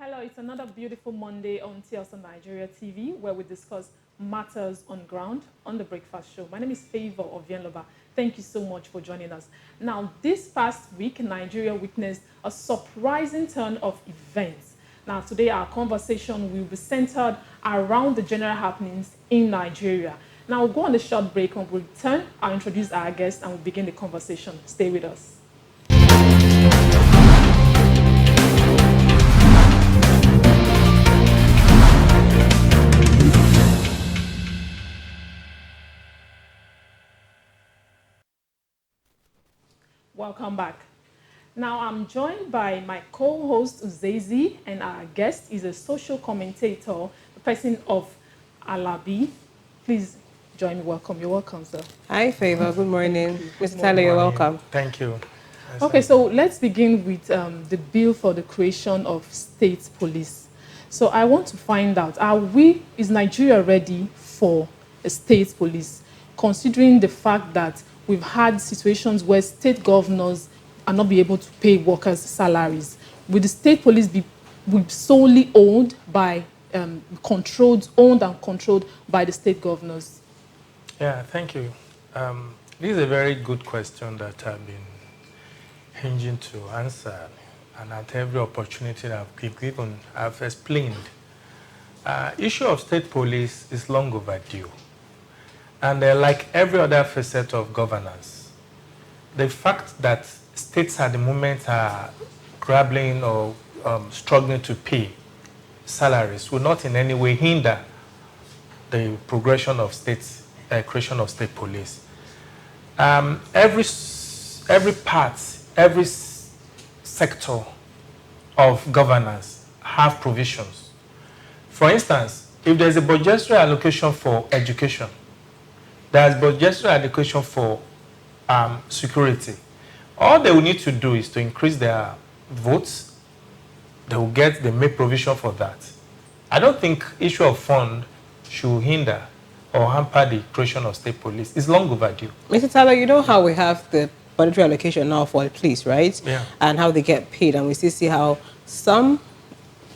Hello, it's another beautiful Monday on TSLNIGERIA TV where we discuss matters on ground on the breakfast show. My name is Favour of Uvienloba. Thank you so much for joining us. Now, this past week, Nigeria witnessed a surprising turn of events. Now, today our conversation will be centered around the general happenings in Nigeria. Now, we'll go on a short break. When we return, I'll introduce our guest and we'll begin the conversation. Stay with us. Welcome back. Now I'm joined by my co-host Uzezi, and our guest is a social commentator, the person of Alabi. Please join me. Welcome. You're welcome, sir. Hi, Favour. Good morning. Mr. Tale, you're welcome. Thank you. Okay, so let's begin with the bill for the creation of state police. So I want to find out, is Nigeria ready for a state police, considering the fact that we've had situations where state governors are not be able to pay workers' salaries? Will the state police be solely owned and controlled by the state governors? Yeah, thank you. This is a very good question that I've been hinging to answer, and at every opportunity that I've been given, I've explained. Issue of state police is long overdue. And like every other facet of governance, the fact that states at the moment are grappling or struggling to pay salaries will not in any way hinder the progression of creation of state police. Every part, every sector of governance have provisions. For instance, if there's a budgetary allocation for education, there's budgetary allocation for security. All they will need to do is to increase their votes. They will make provision for that. I don't think issue of fund should hinder or hamper the creation of state police. It's long overdue. Mr. Tyler, you know how we have the budgetary allocation now for the police, right? Yeah. And how they get paid. And we still see how some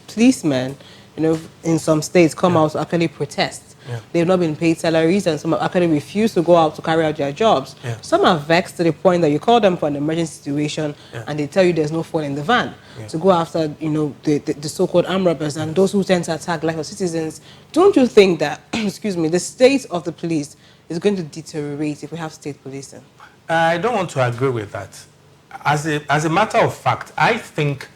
policemen, in some states come out to actually protest. Yeah. They've not been paid salaries, and some have actually refused to go out to carry out their jobs. Yeah. Some are vexed to the point that you call them for an emergency situation, yeah, and they tell you there's no phone in the van, yeah, to go after the so-called armed robbers and those who tend to attack life of citizens. Don't you think that, excuse me, the state of the police is going to deteriorate if we have state policing? I don't want to agree with that. As a matter of fact, I think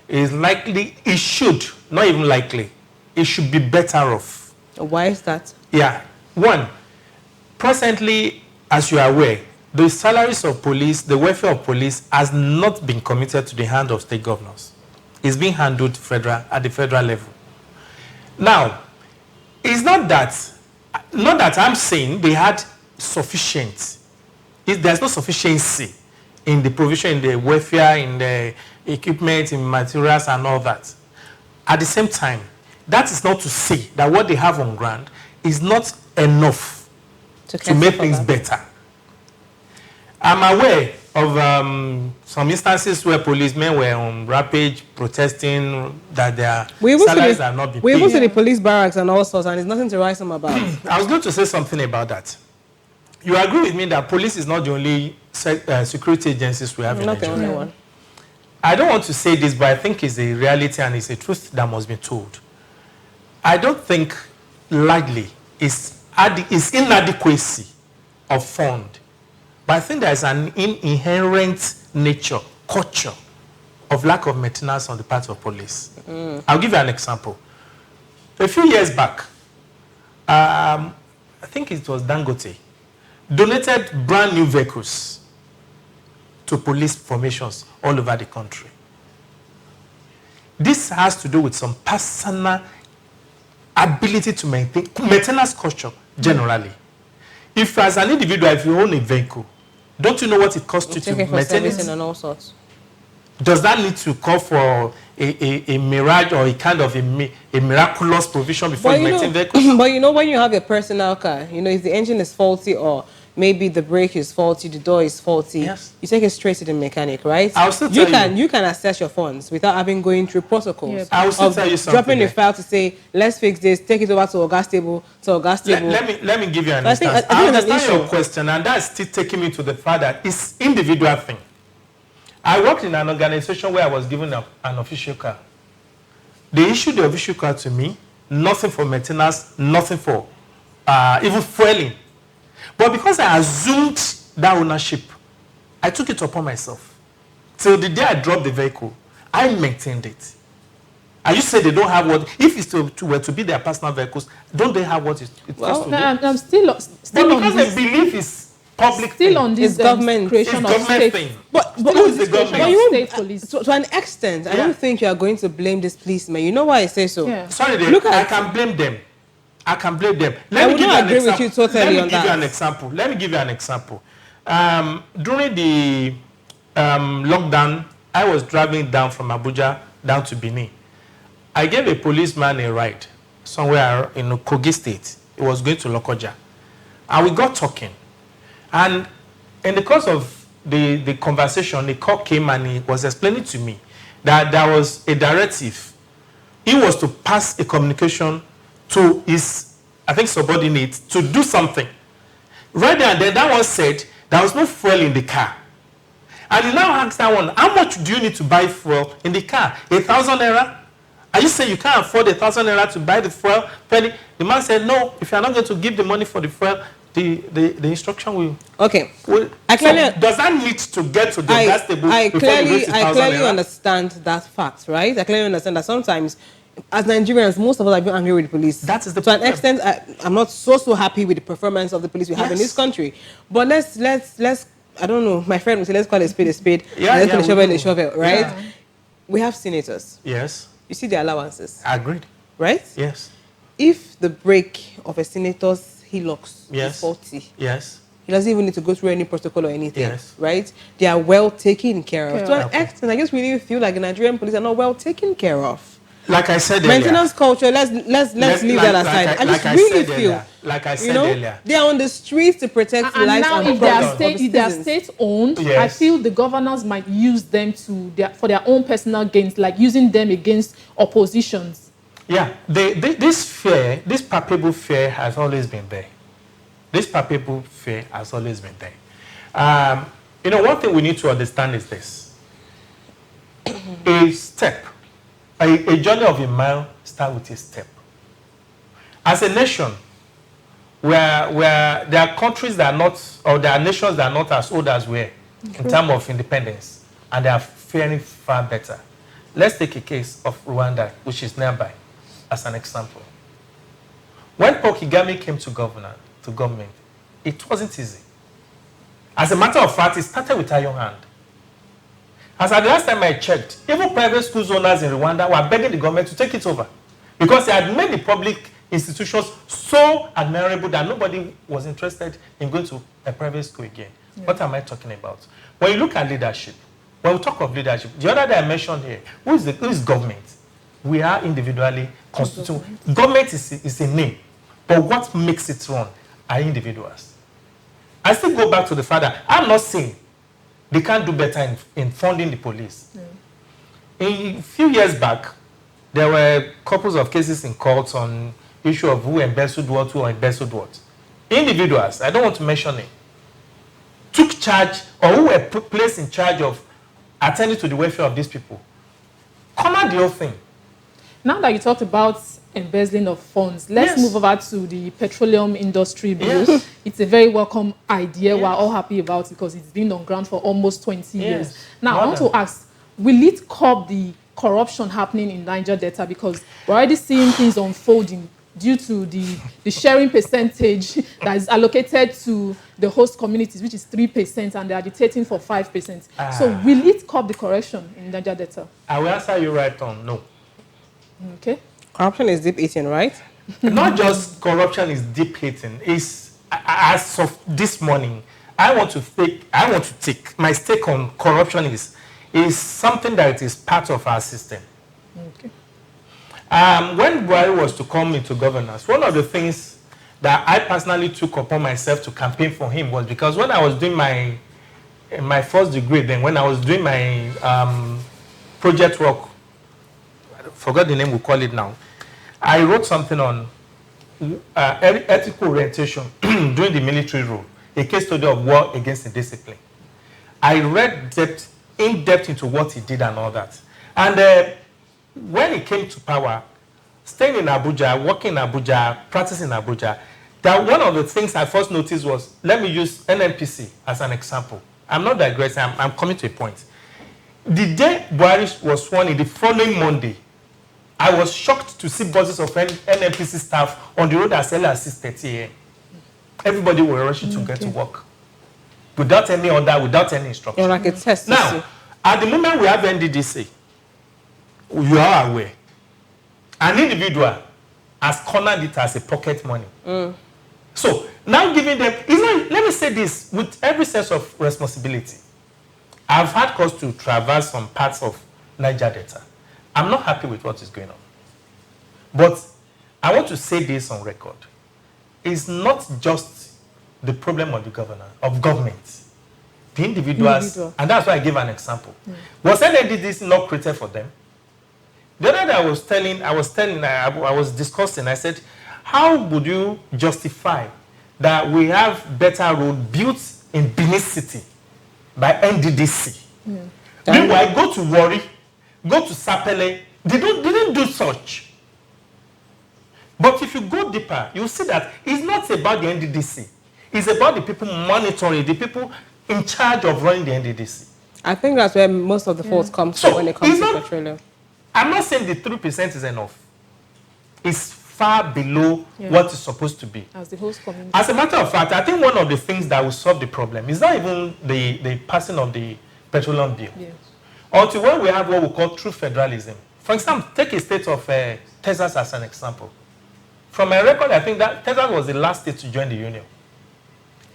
it should, not even likely, it should be better off. Why is that? Yeah. One, presently, as you are aware, the salaries of police, the welfare of police has not been committed to the hand of state governors. It's being handled at the federal level. Now, it's not that I'm saying they had sufficient. There's no sufficiency in the provision, in the welfare, in the equipment, in materials and all that. At the same time, that is not to say that what they have on ground is not enough to make things better. I'm aware of some instances where policemen were on rampage protesting that their salaries are not being paid. We even see the police barracks and all sorts, and there's nothing to write them about. I was going to say something about that. You agree with me that police is not the only security agencies we have in Nigeria? Not the only one. I don't want to say this, but I think it's a reality and it's a truth that must be told. I don't think largely it's inadequacy of fund, but I think there's an inherent nature, culture of lack of maintenance on the part of police. I'll give you an example. A few years back, I think it was Dangote, donated brand new vehicles to police formations all over the country. This has to do with some personal ability to maintain maintenance culture generally. If as an individual, if you own a vehicle, don't you know what it costs you to maintain it? And all sorts. Does that need to call for a mirage or a kind of a miraculous provision before you maintain vehicles? But when you have a personal car, if the engine is faulty or maybe the brake is faulty, the door is faulty, Yes. you take it straight to the mechanic, right? I'll still tell you can assess your funds without having going through protocols. Yeah. I will still of tell you something. dropping a file to say, let's fix this, take it over to August table, Let me give you an So I think- instance. I think I there's an understand your issue. question, and that's still taking me to the fact that it's individual thing. I worked in an organization where I was given an official car. They issued the official car to me, nothing for maintenance, nothing for even fueling. But because I assumed that ownership, I took it upon myself. Till the day I dropped the vehicle, I maintained it. And you say they don't have what, if it's were to be their personal vehicles, don't they have what it costs to do? I'm still But on because this. they believe it's public Still thing. on this It's government. creation It's of government state. thing. But Still is the government. But you State police. to an extent, I Yeah. don't think you are going to blame this policeman. You know why I say so? Yeah. Sorry, Look I at- can blame them. I can blame them. I would not agree with you totally Let me on give you that. an example. Let me give you an example. During the lockdown, I was driving down from Abuja down to Benin. I gave a policeman a ride somewhere in Kogi State. He was going to Lokoja. And we got talking. And in the course of the conversation, the cop came and he was explaining to me that there was a directive. He was to pass a communication to his, I think, subordinate to do something. Right there and then, that one said there was no fuel in the car. And he now asked that one, how much do you need to buy fuel in the car? 1,000 naira? Are you saying you can't afford 1,000 naira to buy the fuel? Penny? The man said, no, if you're not going to give the money for the fuel, the instruction will. Okay. will I clearly- so does that need to get to the gas table I before you clearly, reach I 1,000 clearly naira? understand that fact, right? I clearly understand that sometimes, as Nigerians, most of us are being angry with the police. That is the to an problem. extent. I'm not so happy with the performance of the police we have in Yes. this country. But let's. I don't know. My friend would say, let's call a spade a spade. Yeah, let's yeah, call a we shovel do. a shovel, right? Yeah. We have senators. Yes, You see their allowances, agreed. right? Yes, If the brake of a senator's Hilux Yes. is faulty, yes. he doesn't even need to go through any protocol or anything, Yes. right? They are well taken care of. Care To an of. extent, I just really feel like the Nigerian police are not well taken care of. Like I said Maintenance culture, let's leave that aside. I just really feel, like I you said know, earlier. they are on the streets to protect And lives now, and if they are property of the if they are citizens. state-owned, I Yes. feel the governors might use them for their own personal gains, like using them against oppositions. Yeah, this fear, this palpable fear has always been there. This palpable fear has always been there. You know, one thing we need to understand is this. A step, a journey of a mile starts with a step. As a nation, where there are countries that are not, or there are nations that are not as old as we are in terms of independence, and they are faring far better. Let's take a case of Rwanda, which is nearby, as an example. When Paul Kagame came to government, it wasn't easy. As a matter of fact, it started with iron hand. As at the last time I checked, even private school owners in Rwanda were begging the government to take it over because they had made the public institutions so admirable that nobody was interested in going to a private school again. Yeah. What am I talking about? When you look at leadership, when we talk of leadership, the other day I mentioned here, who is government? We are individually constituted. Government is a name, but what makes it run are individuals. I still go back to the fact that I'm not saying they can't do better in funding the police. A few years back, there were couples of cases in courts on issue of who embezzled what, who embezzled what. Individuals, I don't want to mention it, took charge or who were placed in charge of attending to the welfare of these people. Come out the whole thing. Now that you talked about embezzling of funds, let's Yes. move over to the Petroleum Industry Bill. Yes. It's a very welcome idea. Yes. We're all happy about it because it's been on ground for almost 20 years. Yes. Now, I want to ask, will it curb the corruption happening in Niger Delta? Because we're already seeing things unfolding due to the sharing percentage that is allocated to the host communities, which is 3%, and they're agitating for 5%. So will it curb the corruption in Niger Delta? I will answer you right on, no. Okay. Corruption is deep eating, right? Not just corruption is deep hating. It's, as of this morning, I want to take my stake on corruption is something that is part of our system. Okay. When Buhari was to come into governance, one of the things that I personally took upon myself to campaign for him was because when I was doing my first degree, then when I was doing my project work, I forgot the name we call it now, I wrote something on ethical orientation during the military role, a case study of war against indiscipline. I read in depth into what he did and all that. And when he came to power, staying in Abuja, working in Abuja, practicing in Abuja, that one of the things I first noticed was, let me use NNPC as an example. I'm not digressing, I'm coming to a point. The day Buhari was sworn in, the following Monday, I was shocked to see buses of NNPC staff on the road as early as 6:30 a.m. Everybody was rushing to get to work. Without any order, without any instruction. You're like a test. Now, at the moment we have NDDC, you are aware, an individual has cornered it as a pocket money. So, now giving them, let me say this, with every sense of responsibility, I've had cause to traverse some parts of Niger Delta. I'm not happy with what is going on. But I want to say this on record. It's not just the problem of the government, the individuals, and that's why I gave an example. Was NDDC not created for them? The other day I was discussing, I said, how would you justify that we have better road built in Benin City by NDDC? Meanwhile, go to Warri, go to Sapele, they didn't do such. But if you go deeper, you'll see that it's not about the NDDC. It's about the people monitoring, the people in charge of running the NDDC. I think that's where most of the faults come from when it comes to petroleum. I'm not saying the 3% is enough. It's far below what it's supposed to be. As the host community. As a matter of fact, I think one of the things that will solve the problem is not even the passing of the Petroleum Bill. Yes. Until when we have what we call true federalism. For example, take a state of Texas as an example. From my record, I think that Texas was the last state to join the union.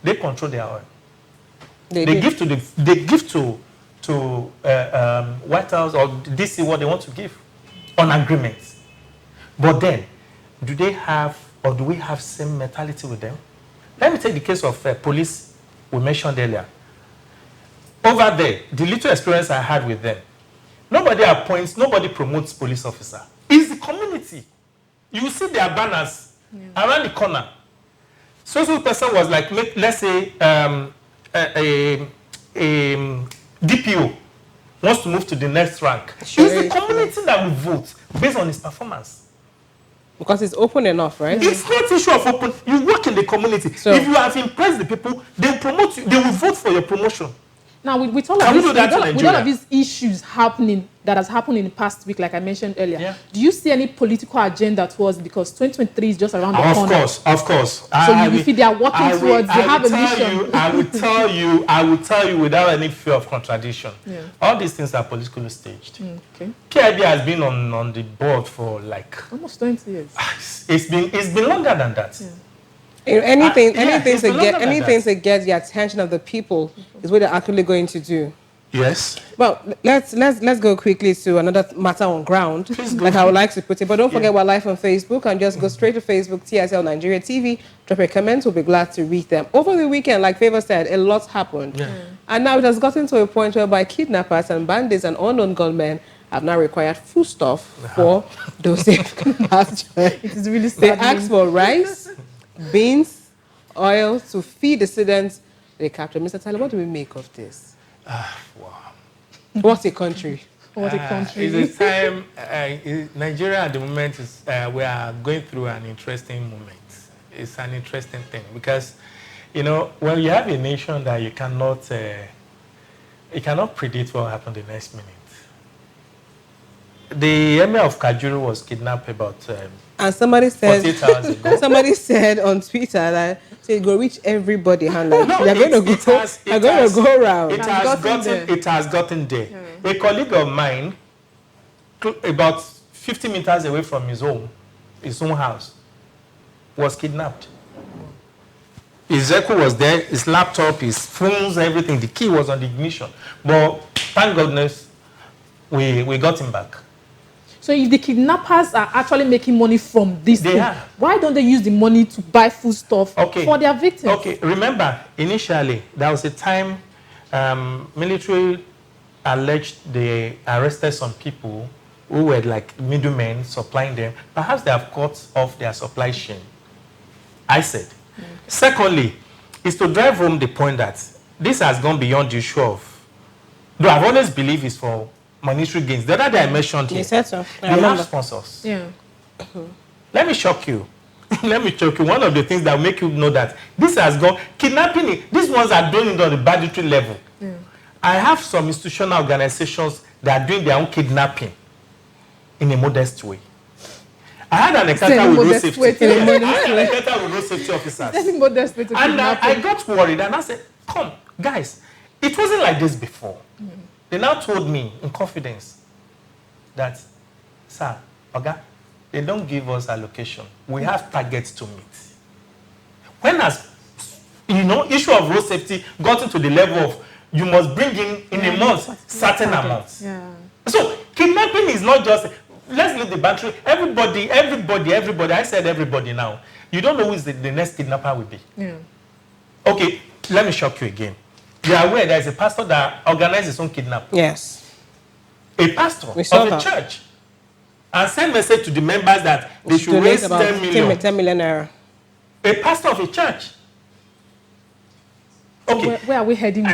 They control their oil. They give to White House or DC what they want to give on agreements. But then, do they have or do we have same mentality with them? Let me take the case of police we mentioned earlier. Over there, the little experience I had with them, nobody appoints, nobody promotes police officer. It's the community. You see their banners around the corner. So person was like, let's say, a DPO wants to move to the next rank. Sure, it's the community that will vote based on his performance. Because it's open enough, right? It's not issue of open. You work in the community. So, if you have impressed the people, they will promote you. They will vote for your promotion. Now, with all of these issues happening, that has happened in the past week, like I mentioned earlier, do you see any political agenda towards, because 2023 is just around the corner? Of course. So if they are working towards, they have a mission. I will tell you without any fear of contradiction. All these things are politically staged. PIB has been on the board for like almost 20 years. It's been longer than that. Anything to get the attention of the people is what they're actually going to do. Yes. Well, let's go quickly to another matter on ground, like I would like to put it. But don't forget we're live on Facebook, and just go straight to Facebook, TSL Nigeria TV. Drop your comments. We'll be glad to read them. Over the weekend, like Favour said, a lot happened. And now it has gotten to a point whereby kidnappers and bandits and unknown gunmen have now required foodstuff for those they've kidnapped. It is really sad. They asked for rice, beans, oil to feed the students they captured. Mr. Tyler, what do we make of this? Wow. What a country. What a country. It's a time, Nigeria at the moment, we are going through an interesting moment. It's an interesting thing because, when you have a nation that you cannot predict what will happen the next minute. The emir of Kajuru was kidnapped about and somebody said 48 hours ago. Somebody said on Twitter that it go reach everybody hand. Like, they're going to go around. It has gotten there. A colleague of mine, about 50 meters away from his own house, was kidnapped. His vehicle was there, his laptop, his phones, everything. The key was on the ignition. But thank goodness, we got him back. So if the kidnappers are actually making money from this thing, why don't they use the money to buy food stuff for their victims? Okay, remember, initially, there was a time military alleged they arrested some people who were like middlemen supplying them. Perhaps they have cut off their supply chain. I said. Okay. Secondly, is to drive home the point that this has gone beyond the issue of, though I've always believed it's for monetary gains. The other day I mentioned here, they have sponsors. Yeah. Let me shock you. Let me shock you. One of the things that will make you know that this has gone, kidnapping, these ones are doing it on the banditry level. Yeah. I have some institutional organizations that are doing their own kidnapping in a modest way. I had an encounter with road safety. I had an encounter with road safety officers. And I got worried and I said, come, guys, it wasn't like this before. They now told me in confidence that, sir, Oga, they don't give us allocation. We have targets to meet. When has, issue of road safety got into the level of you must bring in a month certain amounts. Yeah. So kidnapping is not just, let's leave the battery. Everybody, I said everybody now. You don't know who is the next kidnapper will be. Yeah. Okay, let me shock you again. You are aware there is a pastor that organizes his own kidnapping. Yes. A pastor of a church. And send message to the members that they should raise 10 million. 10 million naira. A pastor of a church. Okay. Where are we heading?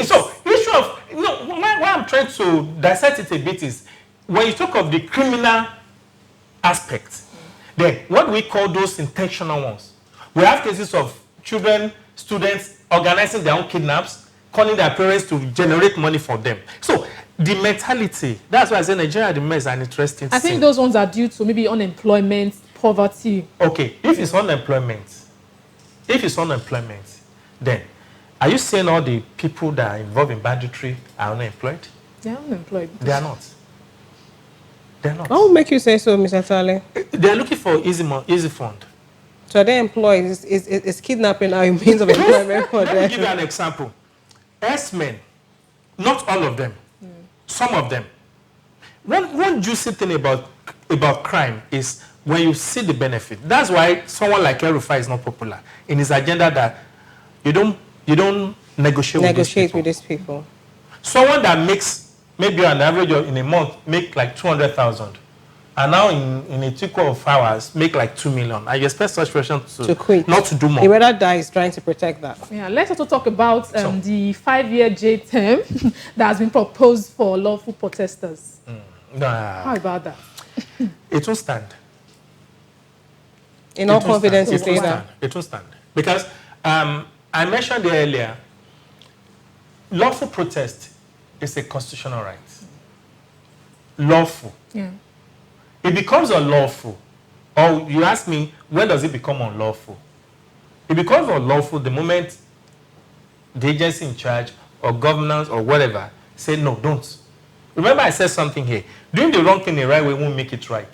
So, issue of, why I'm trying to dissect it a bit is, when you talk of the criminal aspect, then what do we call those intentional ones? We have cases of children, students organizing their own kidnaps, calling their parents to generate money for them. So, the mentality, that's why I say Nigeria is an interesting I think those ones are due to maybe unemployment, poverty. Okay, if it's unemployment, then are you saying all the people that are involved in banditry are unemployed? They are unemployed. They are not. They are not. What would make you say so, Mr. Tale? They are looking for easy fund. So they're employed. Is kidnapping a means of employment for them? Let me give you an example. S-men, not all of them, some of them. One juicy thing about crime is when you see the benefit. That's why someone like El-Rufai is not popular. In his agenda that you don't negotiate with these people. Someone that makes maybe on average in a month make like 200,000, and now in a trickle of hours make like 2 million. I expect such person to quit, not to do more. He rather dies trying to protect that. Yeah, let's also talk about the 5-year jail term that has been proposed for lawful protesters. How about that? It won't stand. In all confidence, you say that? It won't stand. Because I mentioned earlier, lawful protest is a constitutional right. Lawful. Yeah. It becomes unlawful. Or you ask me, when does it become unlawful? It becomes unlawful the moment the agency in charge or governance or whatever say, no, don't. Remember I said something here. Doing the wrong thing the right way won't make it right.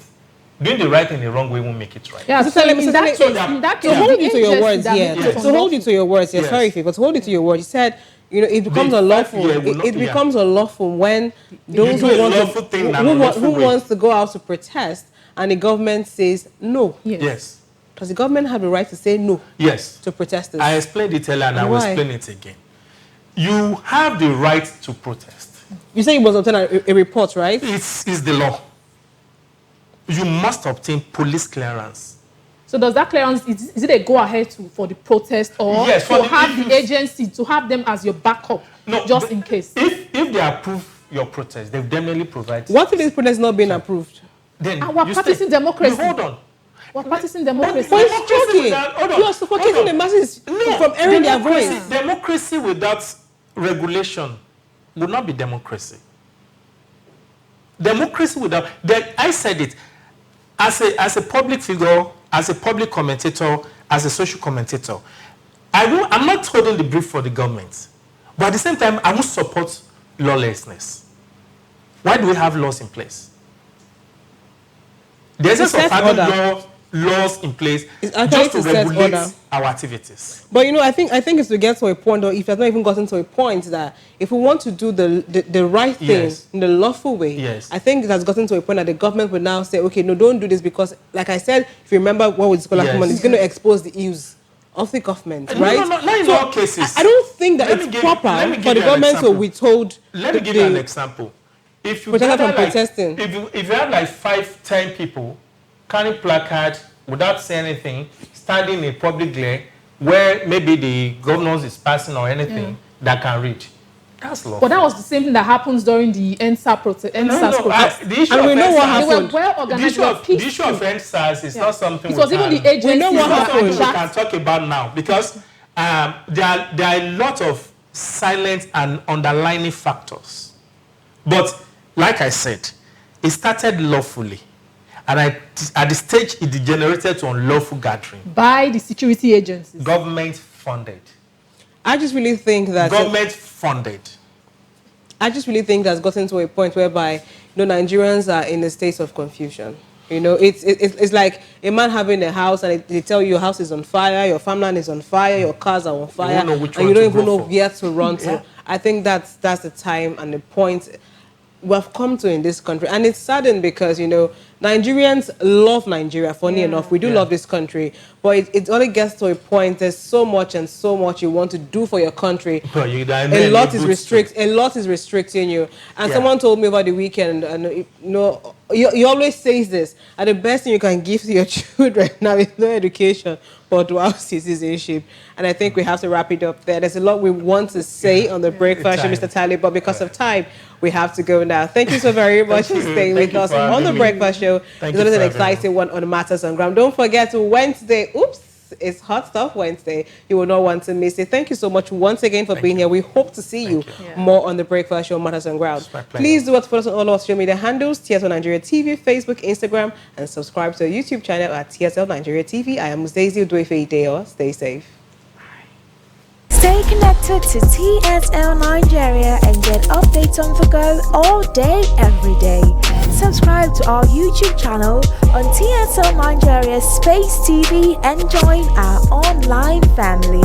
Doing the right thing the wrong way won't make it right. Yeah, so in that case, to hold you to your words, to hold you to your words, sorry, Favour, to hold you to your words, you said, it becomes unlawful. It becomes unlawful when those who wants to go out to protest and the government says no. Yes. Does the government have the right to say no? Yes. To protesters? I explained it earlier and I will explain it again. You have the right to protest. You say you must obtain a report, right? It's the law. You must obtain police clearance. So does that clearance, is it a go-ahead for the protest or yes, to have the agency, to have them as your backup, just in case? If they approve your protest, they've definitely provided. What if this protest not being approved? Then we're practicing democracy. Hold on. We're practicing democracy. But it's joking. You're suffocating the masses from airing their voice. Democracy without regulation would not be democracy. Democracy without... I said it. As a public figure, as a public commentator, as a social commentator, I'm not holding the brief for the government. But at the same time, I won't support lawlessness. Why do we have laws in place? The essence of having laws in place It's actually just to to set regulate order. our activities. But I think it's to get to a point, or if it's not even gotten to a point, that if we want to do the right thing Yes. in the lawful way, Yes. I think it has gotten to a point that the government would now say, okay, no, don't do this, because, like I said, if you remember what we discussed last Yes. month, it's going to expose the ills of the government, right? No, not in all cases. I don't think that Let me it's give- proper let me for give the you an government to example. withhold. Let me give you an example. If you Protected gather from like, protesting. if you have like 5-10 people carrying placard without saying anything, standing in a public glare where maybe the governor is passing or anything that can read, that's lawful. But that was the same thing that happens during the NSAS protest. The issue And of we know what NSAS They were happened. well The organized. issue They were of peaceful. NSAS is not something It was even the agencies We know what that happened. we can talk about now, because there are a lot of silent and underlying factors. But like I said, it started lawfully, and at the stage it degenerated to unlawful gathering. by the security agencies. Government funded. I just really think that Government funded. I just really think that's gotten to a point whereby Nigerians are in a state of confusion. It's like a man having a house and they tell you your house is on fire, your farmland is on fire, your cars are on fire, won't know which and one you don't to even go know for. where to run to. Yeah. I think that's the time and the point we've come to in this country. And it's saddened because, Nigerians love Nigeria, funny enough. We do love this country. But it only gets to a point, there's so much and so much you want to do for your country. But A lot is restricting you. And someone told me over the weekend, and he always says this, and the best thing you can give to your children now is no education, but while citizenship. And I think we have to wrap it up there. There's a lot we want to say on the breakfast show, Mr. Tale, but because of time, we have to go now. Thank you so very much for staying with us on the breakfast show. It's always an exciting one on Matters on Ground. Don't forget Wednesday. It's Hot Stuff Wednesday. You will not want to miss it. Thank you so much once again for being here. We hope to see you more on the breakfast show, Matters on Ground. Please do follow us on all our social media handles, TSL Nigeria TV, Facebook, Instagram, and subscribe to our YouTube channel at TSL Nigeria TV. I am Uzezi, Uduefe-Ideho. Stay safe. Stay connected to TSL Nigeria and get updates on the go all day, every day. Subscribe to our YouTube channel on TSL Nigeria Space TV and join our online family.